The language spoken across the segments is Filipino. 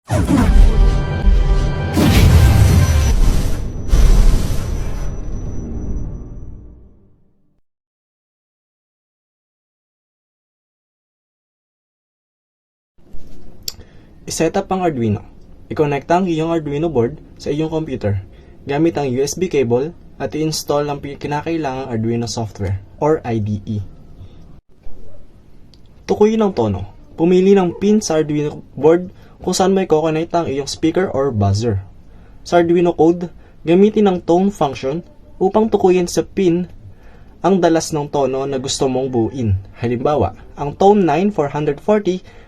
I-set up ang Arduino. I-connect ang iyong Arduino board sa iyong computer gamit ang USB cable at i-install ang kinakailangang Arduino software or IDE. Tukuyin ang tono. Pumili ng pin sa Arduino board kung saan may i-connect ang iyong speaker or buzzer. Sa Arduino code, gamitin ang tone function upang tukuyin sa pin ang dalas ng tono na gusto mong buuin. Halimbawa, ang tone 9 for 140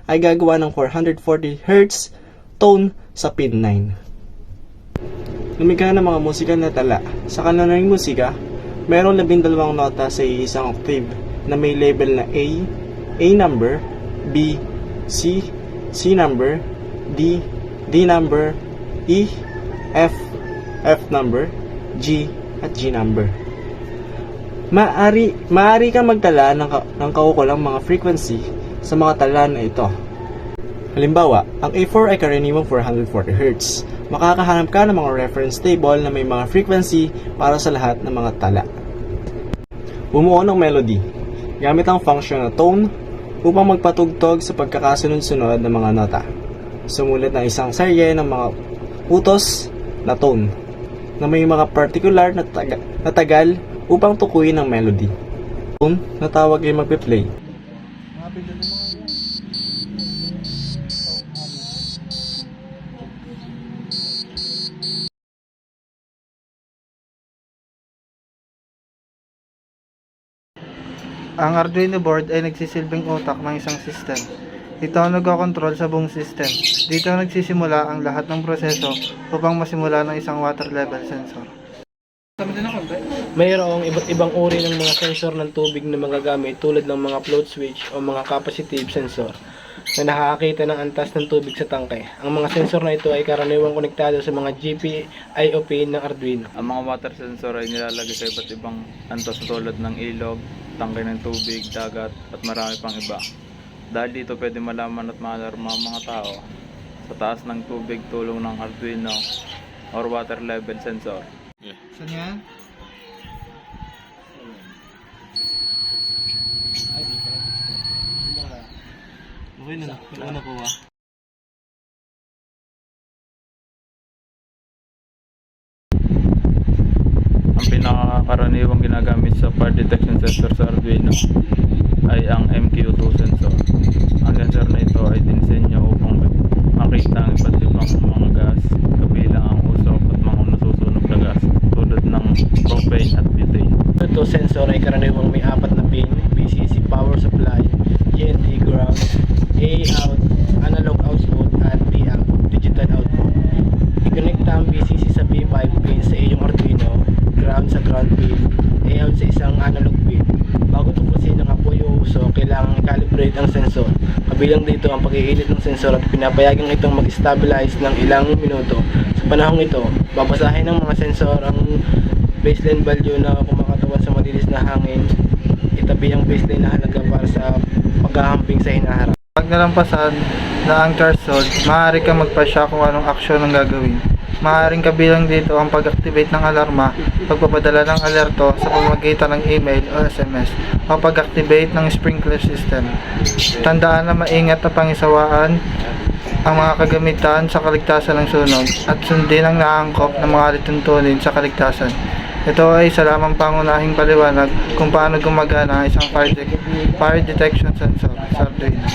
ay gagawa ng 440 Hz tone sa pin 9. Lumikha ng mga musika na tala. Sa kanilang musika, mayroong 12 nota sa isang octave na may label na A number, B, C number, D number, E, F number, G, at G number. Maaari kang magtala ng kaukulang mga frequency sa mga tala na ito. Halimbawa, ang A4 ay karaniwang 440 Hz. Makakahanap ka ng mga reference table na may mga frequency para sa lahat ng mga tala. Bumuo ng melody. Gamit ang function na tone upang magpatugtog sa pagkakasunod-sunod ng mga nota. Sumulat ng isang serye ng mga utos na tone na may mga particular na tagal upang tukuyin ang melody. Tone na tawag ay magpe-play. Ang Arduino board ay nagsisilbing utak ng isang system. Ito ang nagkokontrol sa buong system. Dito nagsisimula ang lahat ng proseso upang masimula ng isang water level sensor. Mayroong iba't ibang uri ng mga sensor ng tubig na magagamit tulad ng mga float switch o mga capacitive sensor na nakakakita ng antas ng tubig sa tangke. Ang mga sensor na ito ay karaniwang konektado sa mga GPIO pin ng Arduino. Ang mga water sensor ay nilalagay sa iba't ibang antas tulad ng ilog, tangke ng tubig, dagat at marami pang iba. Dahil dito pwede malaman at maalarma ang mga tao sa taas ng tubig tulong ng Arduino or water level sensor. Saan yan? Okay na, wala po ba? Ang pinakakaraniwang ginagamit sa fire detection sensor sa Arduino ay ang MQ2 sensor. Ang sensor na ito ay dinisenyo upang makita ang iba't ibang mga gas, kabilang ang usok at mga nasusunog na gas tulad ng propane at butane. Ito sensor ay karaniwang may 4 na pin: VCC power supply, GND ground, A out, analog output, at D out, digital output. I-connect ang VCC sa P5 pin sa iyong Arduino, ground sa ground pin, A out sa isang analog pin. Bago tuklasin ang apoy o usok, kailangan i-calibrate ang sensor. Kabilang dito ang pag-iinit ng sensor at pinapayagan itong mag-stabilize ng ilang minuto. Sa panahong ito, babasahin ng mga sensor ang baseline value na kumakatawan sa malinis na hangin. Itabi ang baseline na halaga para sa paghahambing sa hinaharap. Pag nalampasan na ang threshold, maaari kang magpasya kung anong aksyon ang gagawin. Maaaring kabilang dito ang pag-activate ng alarma, pagpapadala ng alerto sa pamamagitan ng email o SMS, o pag-activate ng sprinkler system. Tandaan na maingat na pangisawaan ang mga kagamitan sa kaligtasan ng sunog at sundin ang naangkop ng mga lituntunin sa kaligtasan. Ito ay isa lamang pangunahing paliwanag kung paano gumagana ang isang fire detection sensor sa Arduino.